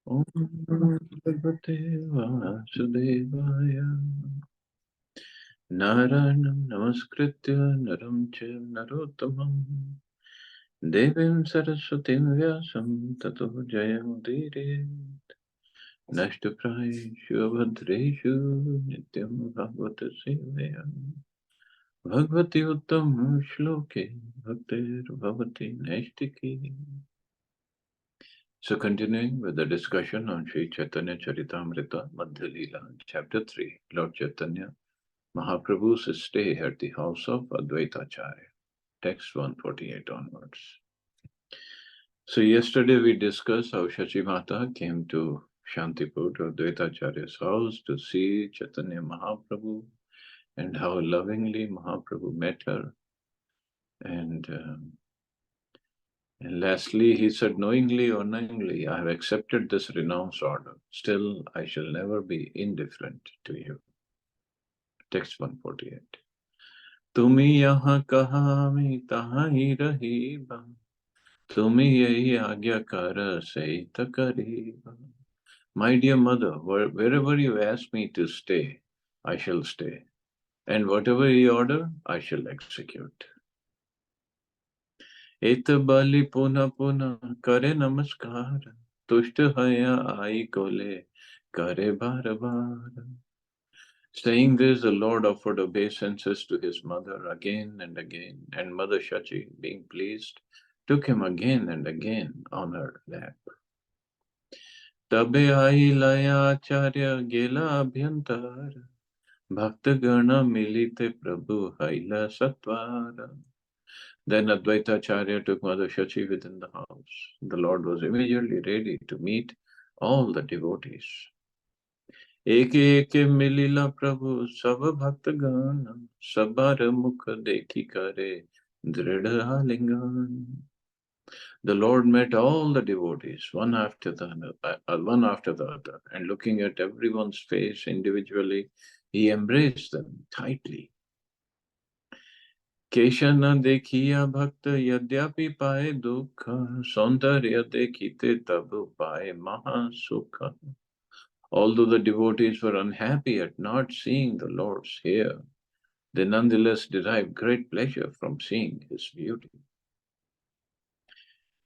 Om Bhagavate Vasudevaya Naranam Namaskritya Naram Chaiva Narottamam Devim Saraswatim Vyasam Tato Jayamudire Nashtaprayeshu Abhadreshu Nityam Bhagavata Sevaya Bhagavati Uttam Shloke Bhaktir Bhavati Naistiki. So continuing with the discussion on Sri Chaitanya Charitamrita, Madhya Lila, Chapter 3, Lord Chaitanya, Mahaprabhu's stay at the house of Advaitacharya, text 148 onwards. So yesterday we discussed how Shachi Mata came to Shantipur, to Advaitacharya's house, to see Chaitanya Mahaprabhu, and how lovingly Mahaprabhu met her. And lastly, he said, knowingly or unknowingly, I have accepted this renounce order. Still, I shall never be indifferent to you. Text 148. Tumi yaha kahami tahi rahiba. Tumi yahi agyakara saita kariba. My dear mother, wherever you ask me to stay, I shall stay. And whatever you order, I shall execute. Et bali puna puna kare namaskar. Tushta haya ai kole kare bar bar. Saying this, the Lord offered obeisances to his mother again and again, and Mother Shachi, being pleased, took him again and again on her lap. Tabe ai laya acharya gela abhyantar, bhakta gana milite prabhu haila satvara. Then Advaita Acharya took Mother Shachi within the house. The Lord was immediately ready to meet all the devotees. Eke eke milila Prabhu sab bhakta gana sabar mukha dekhi kare dridha lingan. The Lord met all the devotees one after the other, and looking at everyone's face individually, he embraced them tightly. केश न देखिया भक्त यद्यपि पाए दुख सौंदर्य देखिते तब पाए महासुख. Although the devotees were unhappy at not seeing the Lord's hair, they nonetheless derived great pleasure from seeing his beauty.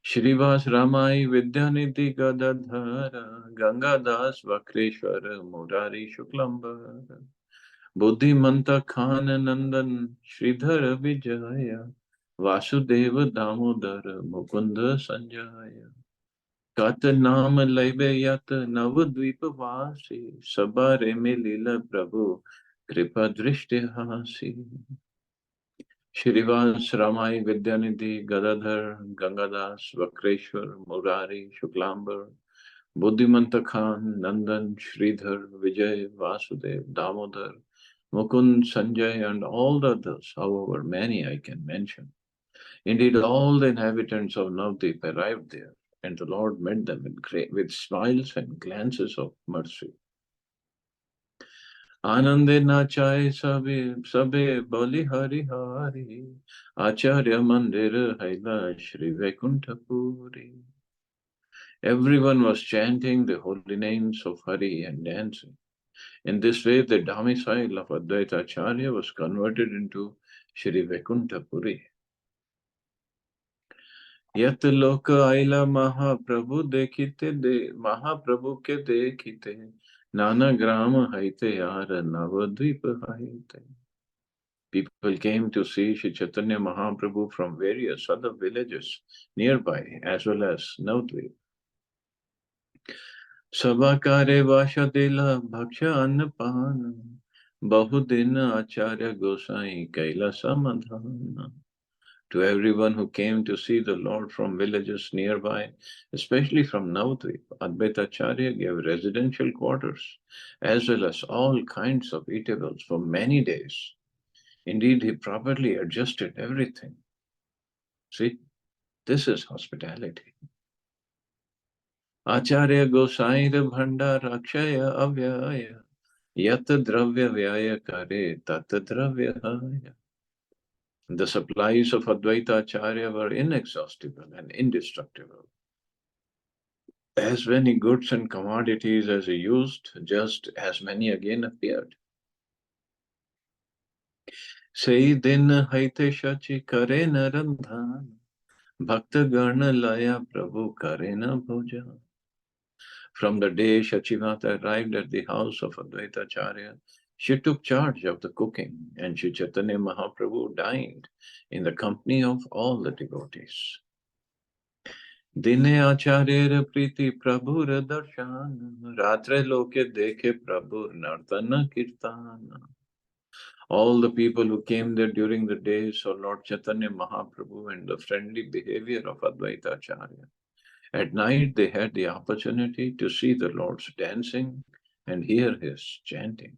Shrivas Ramai Vidyanidhi Gadadhara Gangadas Vakreshwara Murari Shuklambara Buddhimanta Khan Nandan Sridhar Vijaya Vasudeva Damodar Mukunda Sanjaya Kat Nam Laibe Yat Navadvipa Vasi Sabare Me Lila Prabhu Kripa Drishti Hasi. Shrivas Ramai Vidyanidhi Gadadhar Gangadas Vakreshwar Murari Shuklambar Buddhimanta Khan Nandan Sridhar Vijay Vasudev Damodar Mukund, Sanjay, and all the others, however many I can mention. Indeed, all the inhabitants of Navdeep arrived there, and the Lord met them with smiles and glances of mercy. Anande nachaye sabe bali hari hari, Acharya mandir haila Shri Vaikuntapuri. Everyone was chanting the holy names of Hari and dancing. In this way, the domicile of Advaita Acharya was converted into Shri Vaikuntapuri. Yat loka aila Mahaprabhu Mahaprabhu ke dekhite, Nana grama haite yara Navadvipa haite. People came to see Shri Chaitanya Mahaprabhu from various other villages nearby, as well as Navadvip. Sabakare Vashadila Bhaksha Annapana Bahudina Acharya Gosai Kaila Samadhana. To everyone who came to see the Lord from villages nearby, especially from Navadvip, Advaita Acharya gave residential quarters as well as all kinds of eatables for many days. Indeed, he properly adjusted everything. See, this is hospitality. Acharya Gosaira Bhandar Akshaya Avyaya Yat Dravya Vyaya Kare Tat Dravya Haya. The supplies of Advaita Acharya were inexhaustible and indestructible. As many goods and commodities as he used, just as many again appeared. Sei din haite shachi kare narandhan, bhakta garna laya prabhu kare na bhoja. From the day Shachimata arrived at the house of Advaita Acharya, she took charge of the cooking, and Sri Chaitanya Mahaprabhu dined in the company of all the devotees. Dine Acharya Priti Prabhur Darshan, Ratre Loke Dekhe Prabhu Nartana Kirtana. All the people who came there during the day saw Lord Chaitanya Mahaprabhu and the friendly behavior of Advaita Acharya. At night, they had the opportunity to see the Lord's dancing and hear his chanting.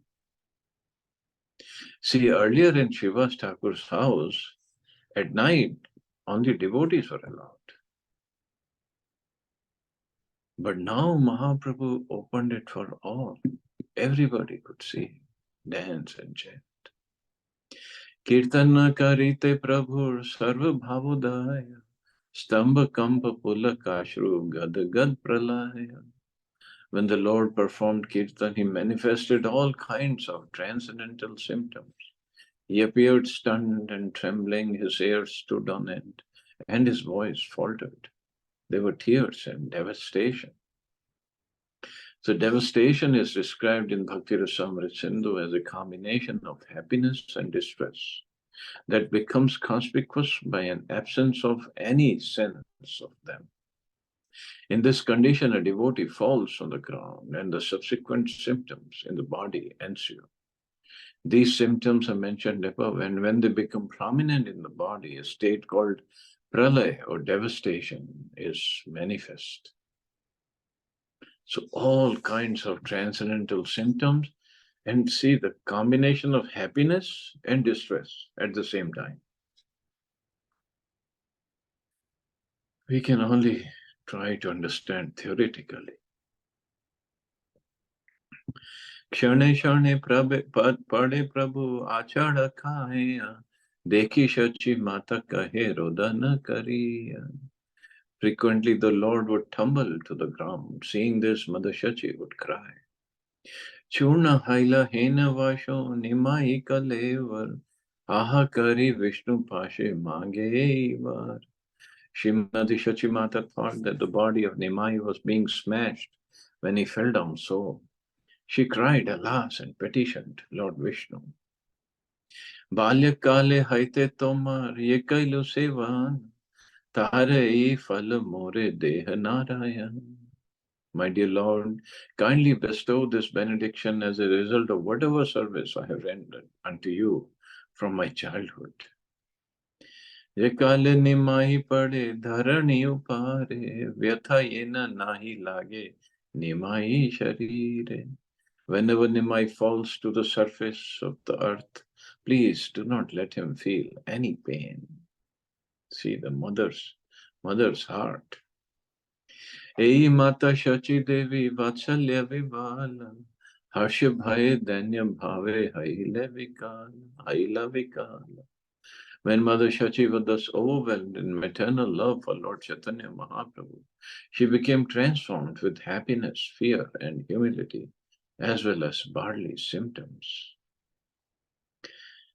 See, earlier in Shiva's Thakur's house, at night, only devotees were allowed. But now Mahaprabhu opened it for all. Everybody could see, dance and chant. Kirtana karite prabhur sarva bhavodaya, stamba kampa pulakashru gad gad pralaya. When the Lord performed Kirtan, he manifested all kinds of transcendental symptoms. He appeared stunned and trembling, his hair stood on end, and his voice faltered. There were tears and devastation. So devastation is described in Bhakti Rasamrita Sindhu as a combination of happiness and distress that becomes conspicuous by an absence of any sense of them. In this condition, a devotee falls on the ground and the subsequent symptoms in the body ensue. These symptoms are mentioned above, and when they become prominent in the body, a state called pralaya or devastation is manifest. So all kinds of transcendental symptoms, and see the combination of happiness and distress at the same time. We can only try to understand theoretically. क्षणे क्षणे पड़े प्रभु आचड़ खाए देखी शची माता कहे रोदा न करी. Frequently the Lord would tumble to the ground. Seeing this, Mother Shachi would cry. Churna haila hena vasho nimai kalevar aha kari Vishnu pashe mange var. Shrimati Shachi Mata thought that the body of Nimai was being smashed when he fell down so. She cried, alas, and petitioned Lord Vishnu. Balyakale haite tomar ye kailu sevan tare fal more deha narayan. My dear Lord, kindly bestow this benediction as a result of whatever service I have rendered unto you from my childhood. ये काले निमाही पड़े धरणी उपारे व्यथा ये नाही लागे निमाही शरीरे. Whenever Nimai falls to the surface of the earth, please do not let him feel any pain. See the mother's heart. Ei Mata Shachi Devi Vatsalya Vivala Harsha Bhaye Danya Bhave Haila Vikala. When Mother Shachi was thus overwhelmed in maternal love for Lord Chaitanya Mahaprabhu, she became transformed with happiness, fear, and humility, as well as bodily symptoms.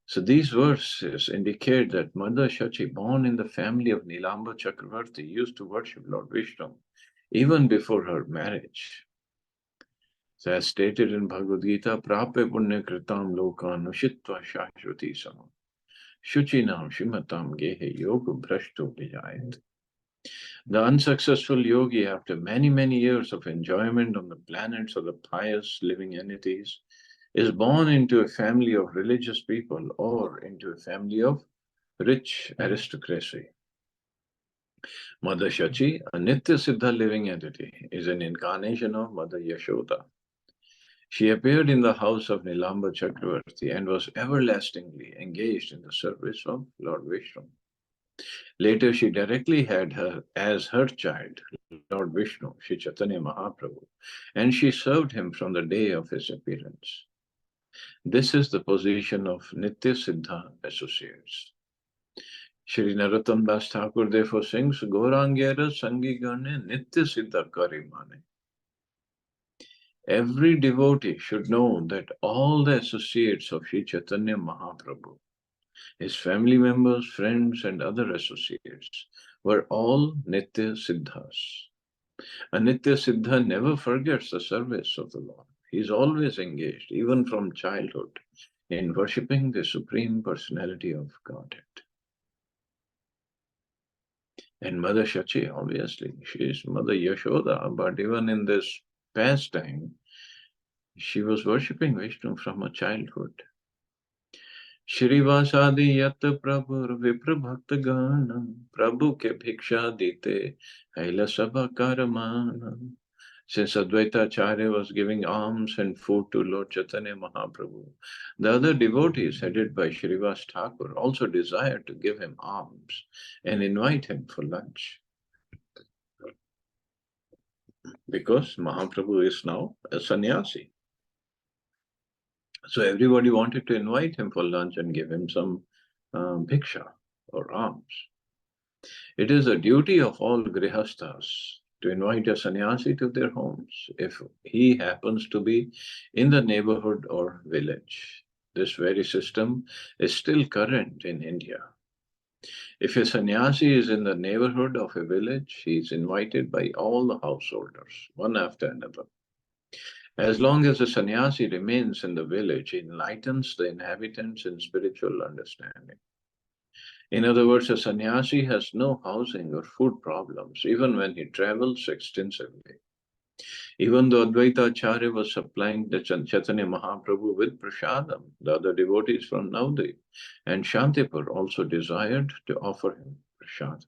So these verses indicate that Mother Shachi, born in the family of Nilamba Chakravarti, used to worship Lord Vishnu even before her marriage. So as stated in Bhagavad Gita, Prape Punya Kritam Lokan Nushitva Shashvati Samam. Shuchinam Shimatam Gehe Yoga Brashto Vijayat. The unsuccessful yogi, after many, many years of enjoyment on the planets of the pious living entities, is born into a family of religious people or into a family of rich aristocracy. Mother Shachi, a Nitya Siddha living entity, is an incarnation of Mother Yashoda. She appeared in the house of Nilamba Chakravarti and was everlastingly engaged in the service of Lord Vishnu. Later, she directly had her as her child, Lord Vishnu, Sri Chaitanya Mahaprabhu, and she served him from the day of his appearance. This is the position of Nitya Siddha associates. Shri Narottam Das Thakur therefore sings, Gaurangera Sangi Gane Nitya Siddha Kari Mane. Every devotee should know that all the associates of Sri Chaitanya Mahaprabhu, his family members, friends, and other associates, were all Nitya Siddhas. A Nitya Siddha never forgets the service of the Lord. He is always engaged, even from childhood, in worshipping the Supreme Personality of Godhead. And Mother Shachi, obviously, she is Mother Yashoda, but even in this pastime, she was worshipping Vishnu from her childhood. श्रीवासादि यत प्रभु विप्र भक्त गण प्रभु के भिक्षा देते हैला सभा मान. Since Advaita Acharya was giving alms and food to Lord Chaitanya Mahaprabhu, the other devotees headed by Shrivas Thakur also desired to give him alms and invite him for lunch. Because Mahaprabhu is now a sannyasi. So everybody wanted to invite him for lunch and give him some bhiksha or alms. It is the duty of all grihasthas to invite a sannyasi to their homes if he happens to be in the neighborhood or village. This very system is still current in India. If a sannyasi is in the neighborhood of a village, he is invited by all the householders, one after another. As long as the sannyasi remains in the village, he enlightens the inhabitants in spiritual understanding. In other words, a sannyasi has no housing or food problems, even when he travels extensively. Even though Advaita Acharya was supplying the Chaitanya Mahaprabhu with prasadam, the other devotees from Navadvip and Shantipur also desired to offer him prasadam.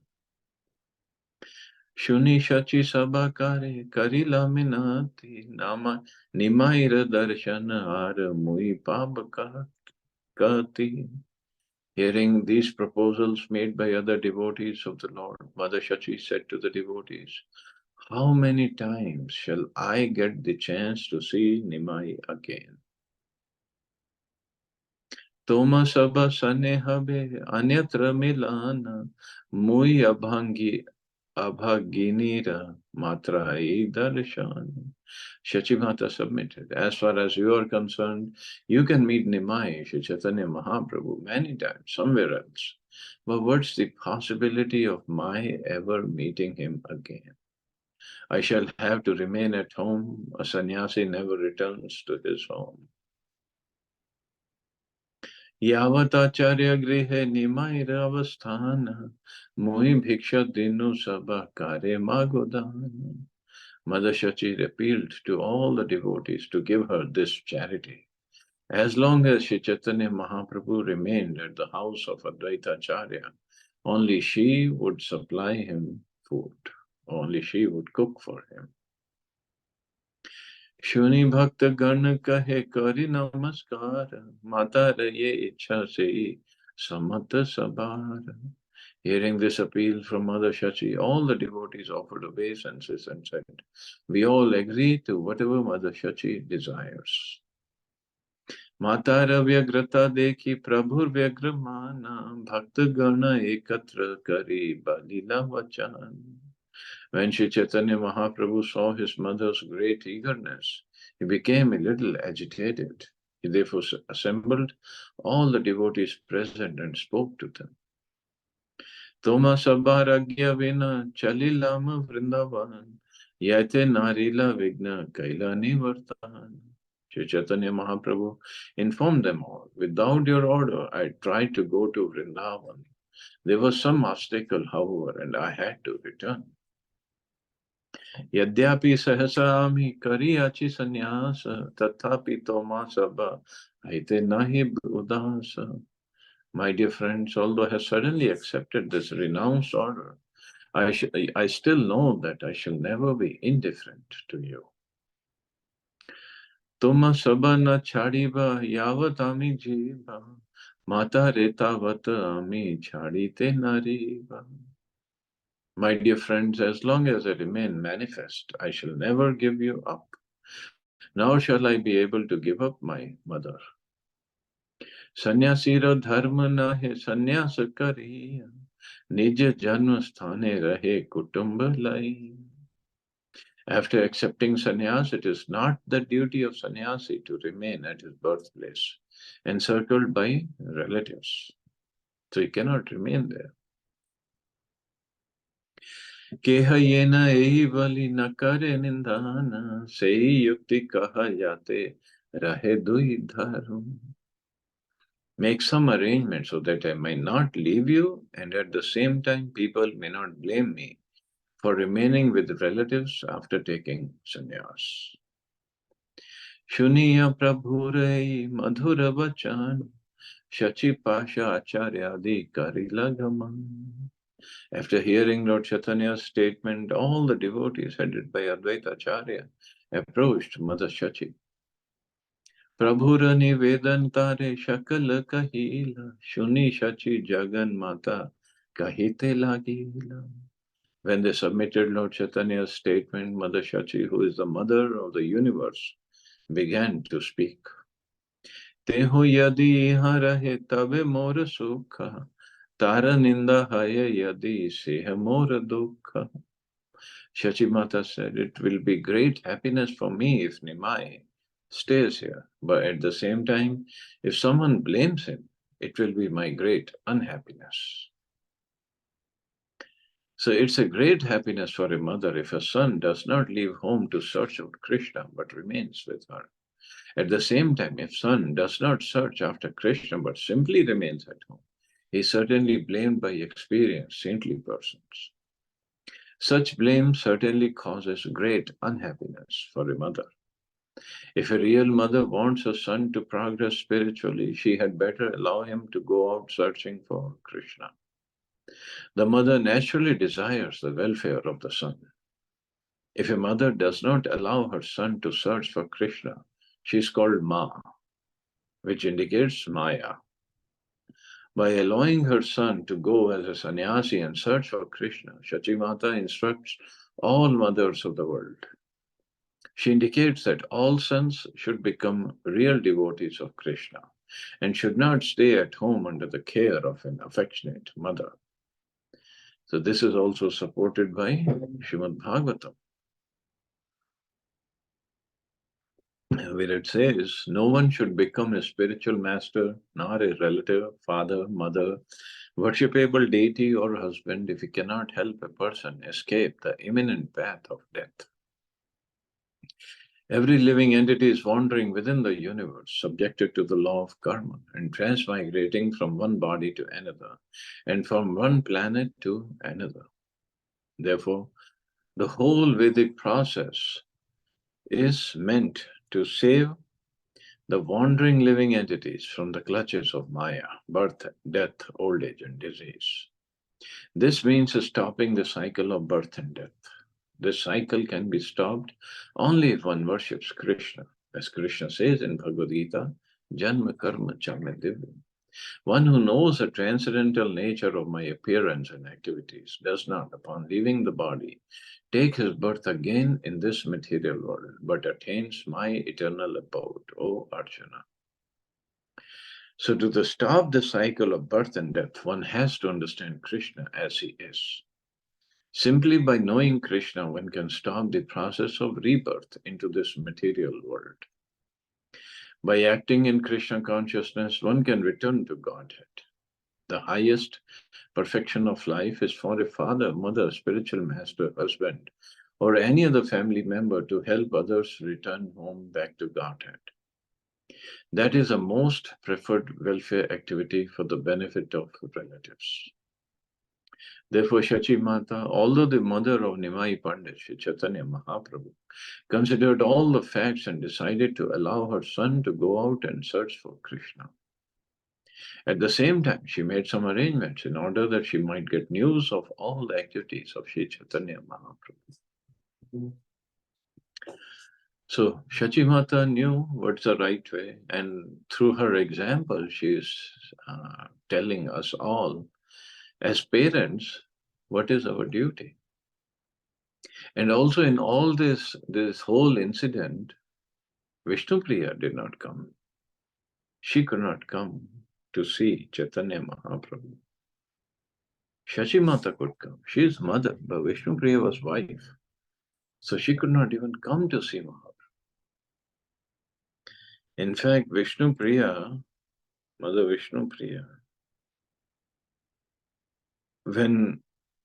Shuni Shachi Sabakare Karila Minati Nama Nimaira Darshana Ara Mui Pabaka Kati. Hearing these proposals made by other devotees of the Lord, Mother Shachi said to the devotees, how many times shall I get the chance to see Nimai again? Toma sabha sanehabe anyatra milana mui abhaginira matrai darshan. Shachimata submitted, as far as you are concerned, you can meet Nimai, Shri Chaitanya Mahaprabhu, many times, somewhere else. But what's the possibility of my ever meeting him again? I shall have to remain at home. A sannyasi never returns to his home. Yavat acharya grihe nimaira avasthana mui bhiksha dinu sabha kare magodan. Mother Shachi appealed to all the devotees to give her this charity. As long as Sri Chaitanya Mahaprabhu remained at the house of Advaita Acharya, only she would supply him food. Only she would cook for him. Shuni Bhakta Gana Kahe Kari Namaskara Matara Ye Ichha Se Samata Sabara. Hearing this appeal from Mother Shachi, all the devotees offered obeisances and said, we all agree to whatever Mother Shachi desires. Matara Vyagrata Dekhi Prabhur Vyagramana Bhakta Gana Ekatra Kari Balila Vachan. When Sri Chaitanya Mahaprabhu saw his mother's great eagerness, he became a little agitated. He therefore assembled all the devotees present and spoke to them. Toma sabaragya vina chalilama vrindavan yate narila vigna kailani vartan. Sri Chaitanya Mahaprabhu informed them all, without your order, I tried to go to Vrindavan. There was some obstacle, however, and I had to return. यद्यपि सहसामि करियाचि संन्यास तथापि तोमा sabha aite nahi udasa. My dear friends, although I have suddenly accepted this renounced order, I still know that I shall never be indifferent to you. Toma sabha na chadiba yavat ami jiva mata retavat ami chadite nariva. My dear friends, as long as I remain manifest, I shall never give you up. Now shall I be able to give up my mother. Sannyasira dharma nahe sannyasa kariya Nija janma sthane rahe kutumba lai. After accepting sannyas, it is not the duty of sannyasi to remain at his birthplace, encircled by relatives. So he cannot remain there. केह ये न यही बलि न करे निंदाना सही युक्ति कहा जाते रहे दुई Dharu. Make some arrangement so that I may not leave you, and at the same time people may not blame me for remaining with relatives after taking sannyas. Shuniya Prabhurai Madhura Bachan Shachi Pasha Acharyadi Karila Gaman. After hearing Lord Chaitanya's statement, all the devotees headed by Advaita Acharya approached Mother Shachi. Prabhura Nivedan Tare Shakala Kahila Shuni Shachi Jagan Mata Kahite Lagila. When they submitted Lord Chaitanya's statement, Mother Shachi, who is the mother of the universe, began to speak. Tehu yadi iha rahe tabe mor sukha, tara ninda haya yadi seha mor dukha. Shachi Mata said, it will be great happiness for me if Nimai stays here, but at the same time, if someone blames him, it will be my great unhappiness. So it's a great happiness for a mother if a son does not leave home to search out Krishna, but remains with her. At the same time, if son does not search after Krishna, but simply remains at home, he is certainly blamed by experienced saintly persons. Such blame certainly causes great unhappiness for a mother. If a real mother wants her son to progress spiritually, she had better allow him to go out searching for Krishna. The mother naturally desires the welfare of the son. If a mother does not allow her son to search for Krishna, she is called Ma, which indicates Maya. By allowing her son to go as a sannyasi and search for Krishna, Shachimata instructs all mothers of the world. She indicates that all sons should become real devotees of Krishna and should not stay at home under the care of an affectionate mother. So this is also supported by Srimad Bhagavatam, where it says, no one should become a spiritual master, nor a relative, father, mother, worshipable deity or husband if he cannot help a person escape the imminent path of death. Every living entity is wandering within the universe, subjected to the law of karma and transmigrating from one body to another and from one planet to another. Therefore, the whole Vedic process is meant to save the wandering living entities from the clutches of Maya, birth, death, old age, and disease. This means stopping the cycle of birth and death. This cycle can be stopped only if one worships Krishna. As Krishna says in Bhagavad Gita, Janma Karma Chame Divya. One who knows the transcendental nature of my appearance and activities does not, upon leaving the body, take his birth again in this material world, but attains my eternal abode, O Arjuna. So to stop the cycle of birth and death, one has to understand Krishna as he is. Simply by knowing Krishna, one can stop the process of rebirth into this material world. By acting in Krishna consciousness, one can return to Godhead. The highest perfection of life is for a father, mother, spiritual master, husband, or any other family member to help others return home back to Godhead. That is a most preferred welfare activity for the benefit of relatives. Therefore, Shachi Mata, although the mother of Nimai Pandit, Shri Chaitanya Mahaprabhu, considered all the facts and decided to allow her son to go out and search for Krishna. At the same time, she made some arrangements in order that she might get news of all the activities of Shri Chaitanya Mahaprabhu. So Shachi Mata knew what's the right way, and through her example, she is telling us all, as parents, what is our duty. And also in all this whole incident, Vishnupriya did not come. She could not come to see Chaitanya Mahaprabhu. Shachi Mata could come. She is mother, but Vishnu Priya was wife. So she could not even come to see Mahaprabhu. In fact, Vishnu Priya, Mother Vishnu Priya, when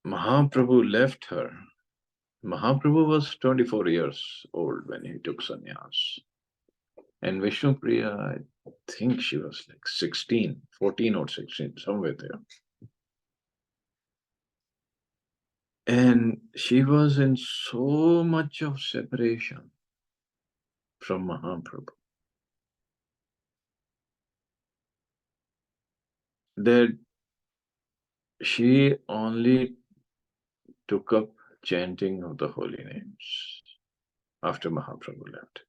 Mahaprabhu left her, Mahaprabhu was 24 years old when he took sannyas. And Vishnu Priya, I think she was like 16, 14 or 16, somewhere there. And she was in so much of separation from Mahaprabhu that she only took up chanting of the holy names after Mahaprabhu left.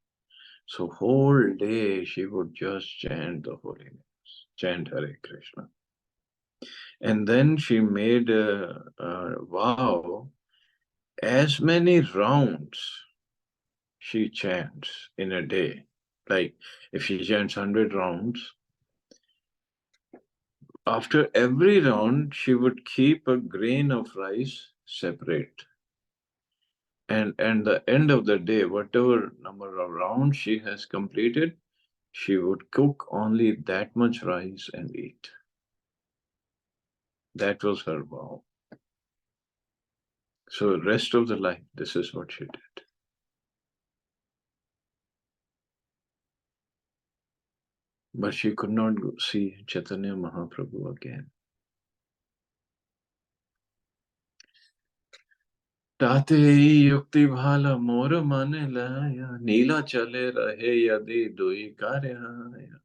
So whole day she would just chant the holy names, chant Hare Krishna. And then she made a vow, as many rounds she chants in a day. Like if she chants 100 rounds, after every round, she would keep a grain of rice separate. And at the end of the day, whatever number of rounds she has completed, she would cook only that much rice and eat. That was her vow. So rest of the life, this is what she did. But she could not see Chaitanya Mahaprabhu again. ताते युक्ति भाला मोर मन लाया नीला चले रहे यदि दुई कार्य आया.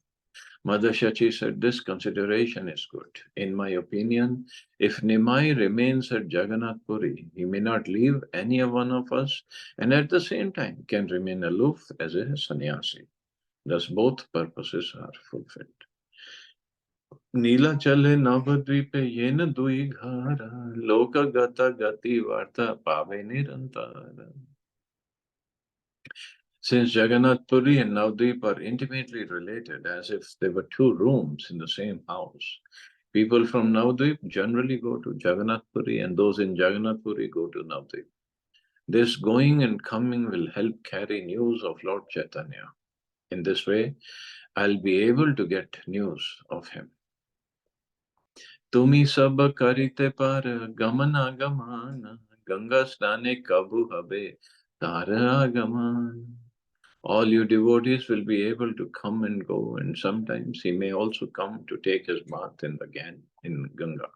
Mother Shachi said, this consideration is good. In my opinion, if Nimai remains at Jagannath Puri, he may not leave any one of us and at the same time can remain aloof as a sannyasi. Thus both purposes are fulfilled. नीला चले नवद्वीपे येन दुई घारा लोक गता गति वार्ता पावे निरंतर. Since Jagannath Puri and Navadvip are intimately related, as if they were two rooms in the same house, people from Navadvip generally go to Jagannath Puri and those in Jagannath Puri go to Navadvip. This going and coming will help carry news of Lord Chaitanya. In this way, I'll be able to get news of him. Tumi sab karite par gamana gamana Ganga snane kabu habe tara agaman. All you devotees will be able to come and go, and sometimes he may also come to take his bath in Ganga.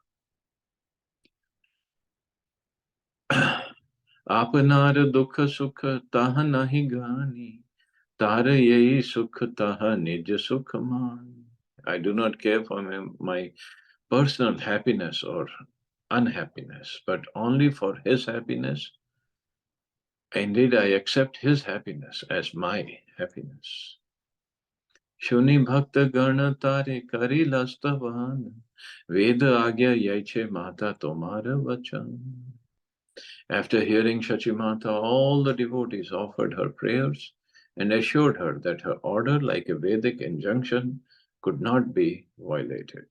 आपनार दुख सुख ताह nahi gani, tar yehi sukh taha nij sukh maan. I do not care for my personal happiness or unhappiness, but only for his happiness. Indeed, I accept his happiness as my happiness. Shuni bhakta gana tare kari lastavan, Veda agya yaiche mata tomara vachan. After hearing Shachimata, all the devotees offered her prayers and assured her that her order, like a Vedic injunction, could not be violated.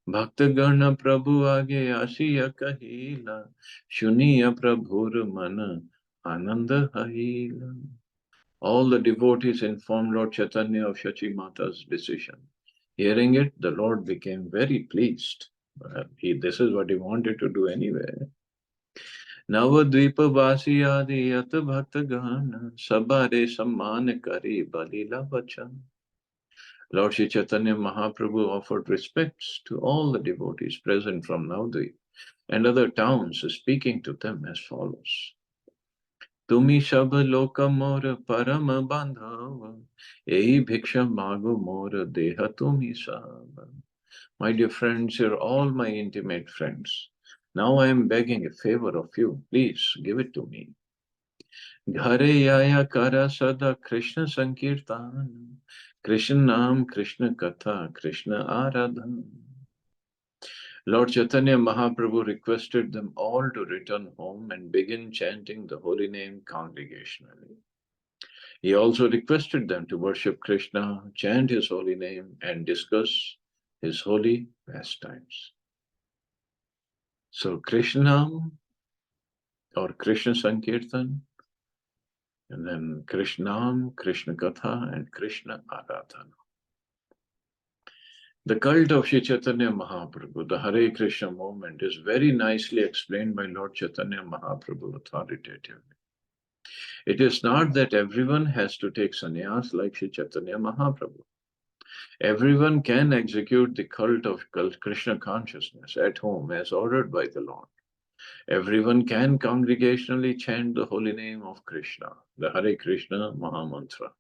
Bhaktagana Prabhu age asiya kahila, Shuniya Prabhur mana ananda haila. All the devotees informed Lord Chaitanya of Shachimata's decision. Hearing it, the Lord became very pleased. This is what he wanted to do anyway. Navadvipa Vasi Adi Yat Bhaktagana Sabare Samman Kari Balila Vachan. Lord Sri Chaitanya Mahaprabhu offered respects to all the devotees present from Navadvip and other towns, speaking to them as follows. Tumi shab loka mor param bandhav, ei bhiksha mago mor deha tumi sab. My dear friends, you're all my intimate friends. Now I am begging a favor of you. Please give it to me. Ghare yaya kara sada Krishna sankirtan, Krishna naam, Krishna katha, Krishna aradhan. Lord Chaitanya Mahaprabhu requested them all to return home and begin chanting the holy name congregationally. He also requested them to worship Krishna, chant his holy name, and discuss his holy pastimes. So Krishna or Krishna Sankirtan, and then Krishnam, Krishna Katha, and Krishna Aradhana. The cult of Sri Chaitanya Mahaprabhu, the Hare Krishna movement, is very nicely explained by Lord Chaitanya Mahaprabhu authoritatively. It is not that everyone has to take sannyas like Sri Chaitanya Mahaprabhu. Everyone can execute the cult of Krishna consciousness at home as ordered by the Lord. Everyone can congregationally chant the holy name of Krishna, the Hare Krishna Mahamantra.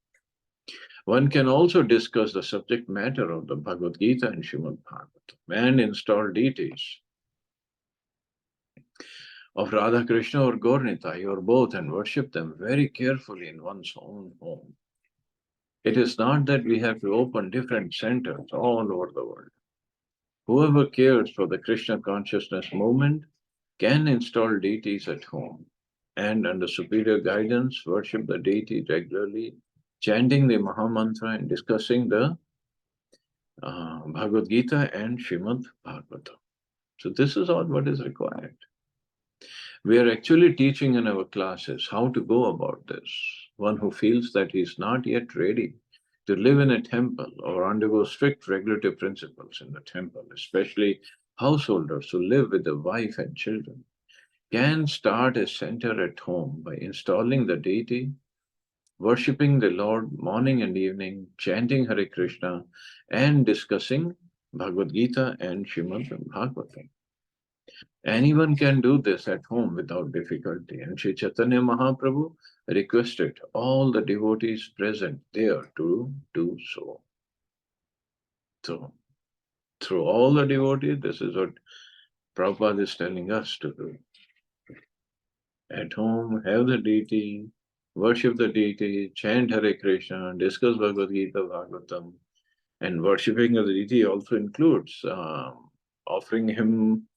One can also discuss the subject matter of the Bhagavad Gita and Srimad Bhagavatam and install deities of Radha Krishna or Gaurnitai or both and worship them very carefully in one's own home. It is not that we have to open different centers all over the world. Whoever cares for the Krishna consciousness movement can install deities at home and under superior guidance worship the deity regularly, chanting the Mahamantra and discussing the Bhagavad Gita and Srimad Bhagavatam. So this is all what is required. We are actually teaching in our classes how to go about this. One who feels that he is not yet ready to live in a temple or undergo strict regulative principles in the temple, especially householders who live with a wife and children, can start a center at home by installing the deity, worshipping the Lord morning and evening, chanting Hare Krishna, and discussing Bhagavad Gita and Srimad Bhagavatam. Anyone can do this at home without difficulty, and Sri Chaitanya Mahaprabhu requested all the devotees present there to do so. So, through all the devotees, this is what Prabhupada is telling us to do. At home, have the deity, worship the deity, chant Hare Krishna, discuss Bhagavad Gita, Bhagavatam, and worshipping of the deity also includes offering him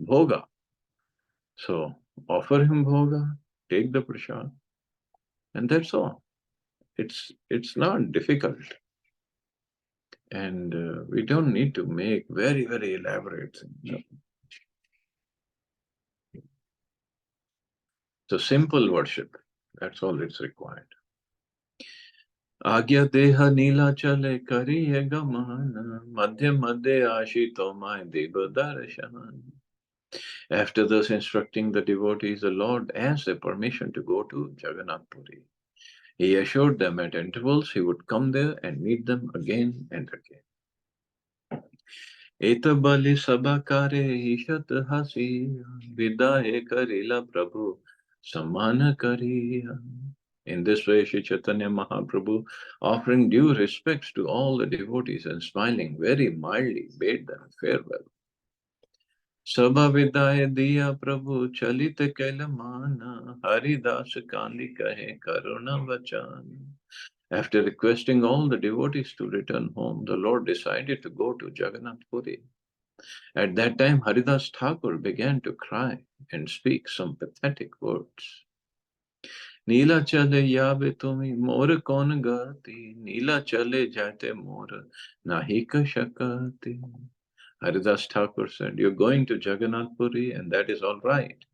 bhoga. So offer him bhoga, take the prasad, and that's all. It's not difficult, and we don't need to make very elaborate things. So simple worship, that's all it's required. आज्ञा देह नीला चले करिए गमन मध्य मध्य आशितो माय देव darshan. After thus instructing the devotees, the Lord asked their permission to go to Jagannath Puri. He assured them at intervals he would come there and meet them again and again. Etabali sabakare ishat hasi vidaye karila prabhu samana kariya. In this way, Sri Chaitanya Mahaprabhu, offering due respects to all the devotees and smiling very mildly, bade them farewell. Sabha vidaye diya prabhu chalit kailamana Haridas kandi kahe karuna vachan. After requesting all the devotees to return home, the Lord decided to go to Jagannath Puri. At that time, Haridas Thakur began to cry and speak some pathetic words. नीला चले यावे तुम्ही मोर कौन गाती नीला चले जाते मोर nahi ka shakati. Haridas Thakur said, "You're going to Jagannath Puri, and that is all right.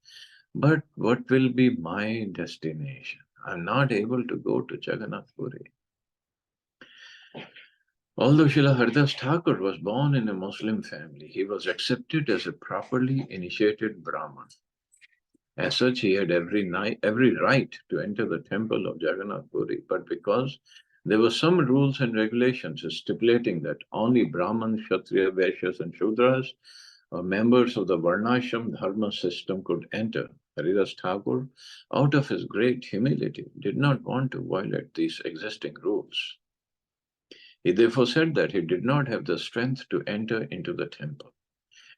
But what will be my destination? I'm not able to go to Jagannath Puri." Although Srila Haridas Thakur was born in a Muslim family, he was accepted as a properly initiated Brahmin. As such, he had every right to enter the temple of Jagannath Puri, but because there were some rules and regulations stipulating that only Brahmins, Kshatriya, Vaishyas, and Shudras, or members of the Varnashram Dharma system could enter, Haridas Thakur, out of his great humility, did not want to violate these existing rules. He therefore said that he did not have the strength to enter into the temple.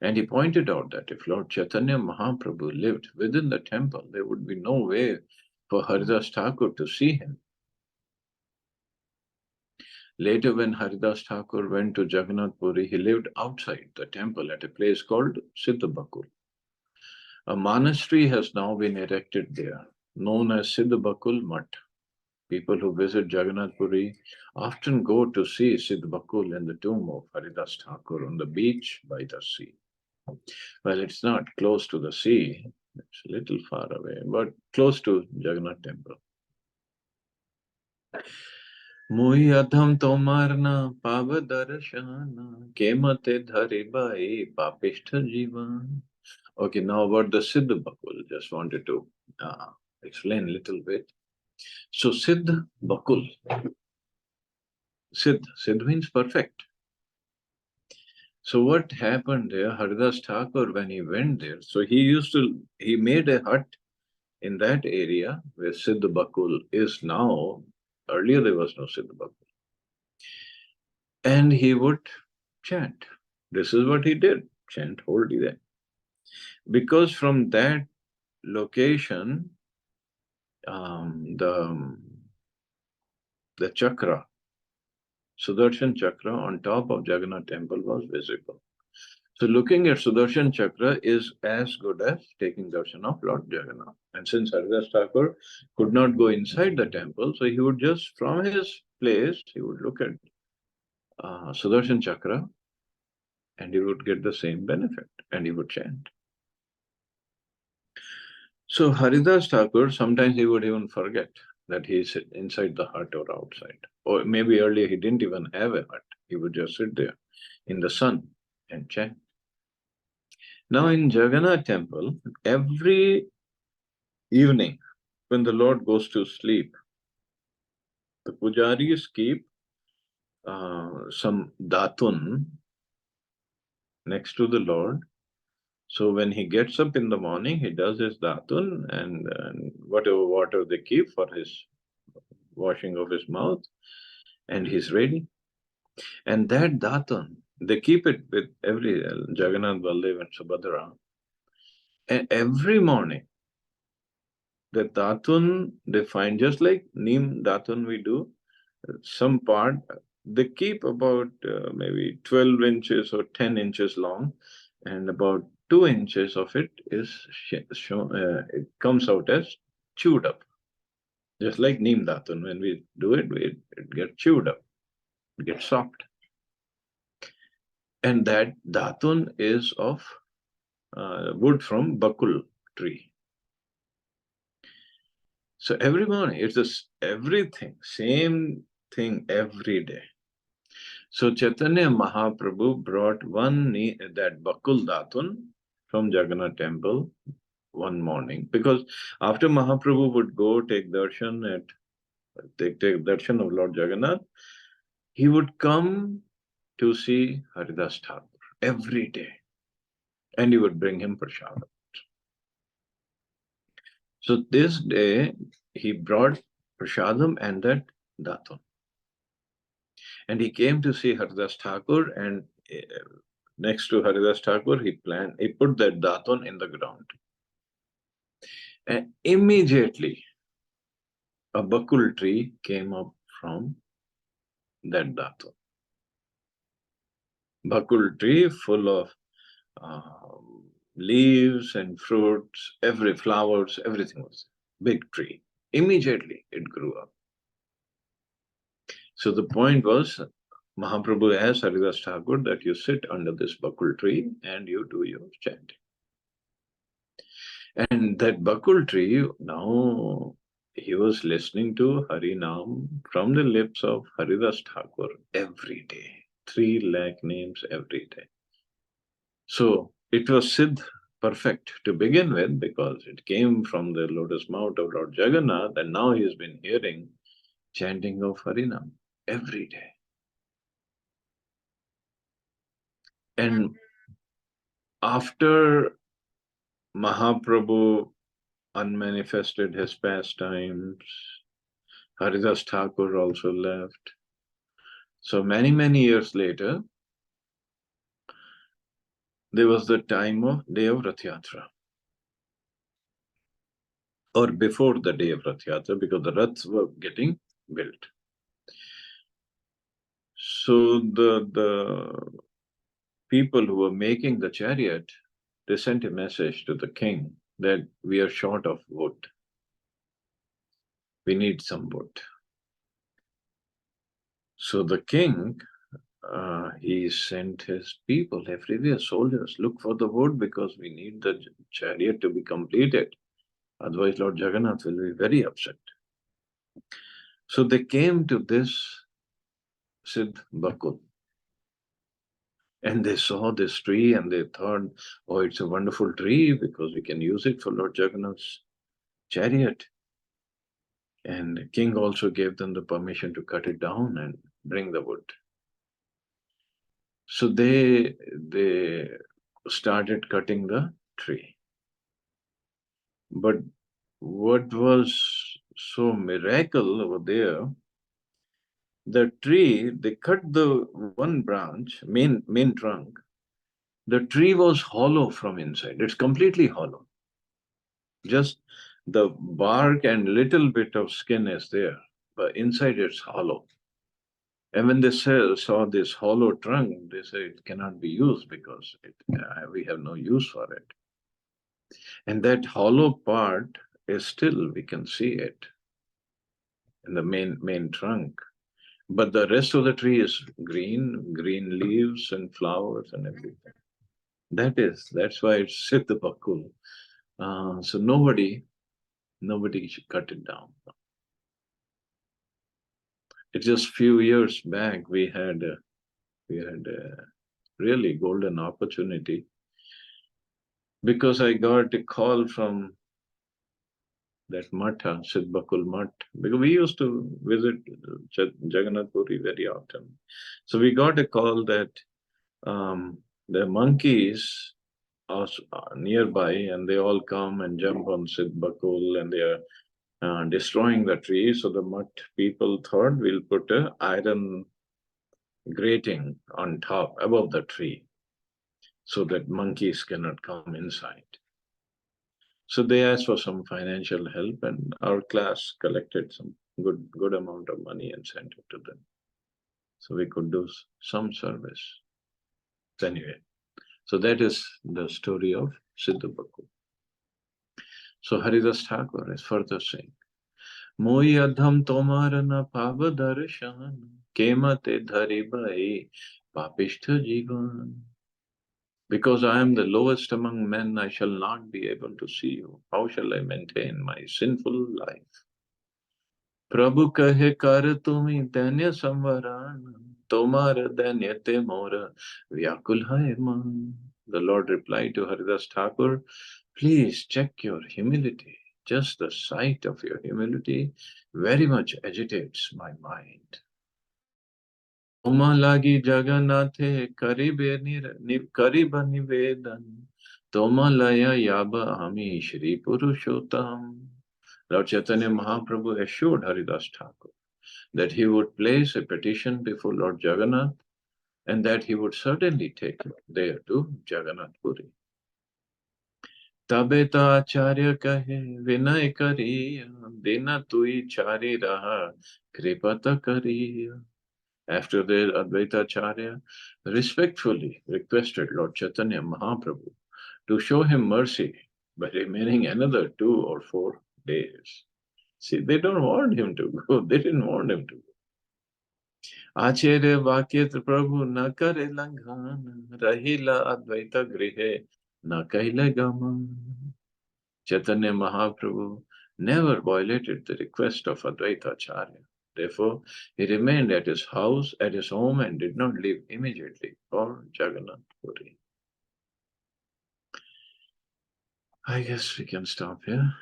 And he pointed out that if Lord Chaitanya Mahaprabhu lived within the temple, there would be no way for Haridas Thakur to see him. Later, when Haridas Thakur went to Jagannath Puri, he lived outside the temple at a place called Siddhabakul. A monastery has now been erected there, known as Siddhabakul Mutt. People who visit Jagannath Puri often go to see Siddhabakul and the tomb of Haridas Thakur on the beach by the sea. Well, it's not close to the sea. It's a little far away, but close to Jagannath temple. Mui adham tomar na pav darshana kemate dhari bai papishta jivan. Okay, now about the Siddha Bakul. Just wanted to explain a little bit. So Siddha Bakul, Siddh means perfect. So what happened there, Haridas Thakur, when he went there, so he made a hut in that area where Siddha Bakul is now. Earlier there was no Siddha Bakul. And he would chant. This is what he did, chant whole day. Because from that location, the chakra, Sudarshan chakra on top of Jagannath temple was visible. So looking at Sudarshan chakra is as good as taking darshan of Lord Jagannath. And since Haridas Thakur could not go inside the temple, so he would just, from his place, he would look at Sudarshan chakra and he would get the same benefit and he would chant. So Haridas Thakur, sometimes he would even forget that he is inside the hut or outside. Or maybe earlier he didn't even have a hut. He would just sit there in the sun and chant. Now in Jagannath temple, every evening when the Lord goes to sleep, the pujaris keep some datun next to the Lord. So when he gets up in the morning, he does his datun and whatever water they keep for his washing of his mouth, and he's ready. And that datun, they keep it with every Jagannath, Baldev, and Subhadra. And every morning, the datun they find, just like neem datun we do, some part they keep about maybe 12 inches or 10 inches long, and about 2 inches of it is it comes out as chewed up. Just like neem datun, when we do it, it gets chewed up, it gets soft. And that datun is of wood from bakul tree. So every morning, it's just everything, same thing every day. So Chaitanya Mahaprabhu brought that bakul datun from Jagannath temple one morning, because after Mahaprabhu would go take darshan of Lord Jagannath, he would come to see Haridas Thakur every day, and he would bring him prasad. So this day he brought prasadam and that datun. And he came to see Haridas Thakur, and next to Haridas Thakur, he put that datun in the ground. And immediately a bakul tree came up from that datun. Bakul tree full of leaves and fruits, flowers, everything was big tree. Immediately it grew up. So the point was, Mahaprabhu asked Haridas Thakur that you sit under this bakul tree and you do your chanting. And that bakul tree, now he was listening to Harinam from the lips of Haridas Thakur every day. 3 lakh names every day. So it was Siddh perfect to begin with, because it came from the lotus mouth of Lord Jagannath, and now he's been hearing chanting of Harinam every day. And after Mahaprabhu unmanifested his pastimes, Haridas Thakur also left. So many, many years later, there was the time of day of Rath Yatra, or before the day of Rath Yatra, because the Raths were getting built. So the people who were making the chariot, they sent a message to the king that we are short of wood. We need some wood. So the king he sent his people everywhere, soldiers, look for the wood because we need the chariot to be completed. Otherwise, Lord Jagannath will be very upset. So they came to this Siddh Bakul and they saw this tree and they thought, oh, it's a wonderful tree because we can use it for Lord Jagannath's chariot. And the king also gave them the permission to cut it down and bring the wood. So they started cutting the tree. But what was so miracle over there, the tree, they cut the one branch, main trunk, the tree was hollow from inside. It's completely hollow. Just the bark and little bit of skin is there, but inside it's hollow. And when they saw this hollow trunk, they say it cannot be used because we have no use for it. And that hollow part is still, we can see it in the main trunk. But the rest of the tree is green leaves and flowers and everything. That's why it's Siddha. So nobody should cut it down. It's just few years back we had a really golden opportunity because I got a call from that Matha, Sidbakul Mutt, because we used to visit Jagannath Puri very often. So we got a call that the monkeys are nearby and they all come and jump on Sidbakul and they are destroying the tree. So the Mutt people thought we'll put a iron grating on top above the tree so that monkeys cannot come inside. So they asked for some financial help, and our class collected some good amount of money and sent it to them, so we could do some service. So anyway, so that is the story of Siddhabaku. So Haridas Thakur is further saying, Moi adham tomar na pav darshan, kemate dhari bhai papishtha jivan. Because I am the lowest among men, I shall not be able to see you. How shall I maintain my sinful life? प्रभु कहे कर तुम्ही दैन्य संवरण तोमार दैन्य ते मोर व्याकुल है मन. The Lord replied to Haridas Thakur, please check your humility. Just the sight of your humility very much agitates my mind. Oma lagi Jagannathe kariba nivedan Toma laya yaba ami Shri Purushottam. Lord Chaitanya Mahaprabhu assured Haridas Thakur that he would place a petition before Lord Jagannath and that he would certainly take him there to Jagannath Puri. Tabe ta acharya kahe vinay kariya dina tui chari raha kripata kariya. After the Advaita Acharya respectfully requested Lord Chaitanya Mahaprabhu to show him mercy by remaining another 2 or 4 days. See, they don't want him to go. They didn't want him to go. Acharya Vakyat Prabhu na kare langhan, rahila Advaita grihe na kaile gaman. Chaitanya Mahaprabhu never violated the request of Advaita Acharya. Therefore, he remained at his house, at his home, and did not leave immediately for Jagannath Puri. I guess we can stop here.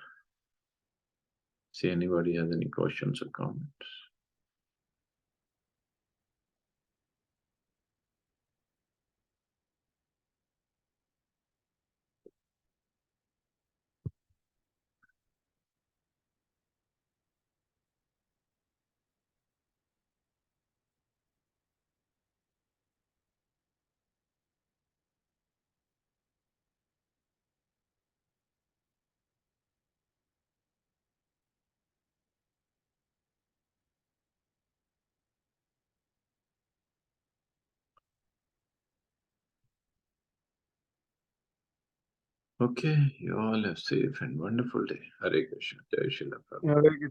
See anybody has any questions or comments. Okay, you all have safe and wonderful day. Hare Krishna. Jai Srila Prabhupada. Hare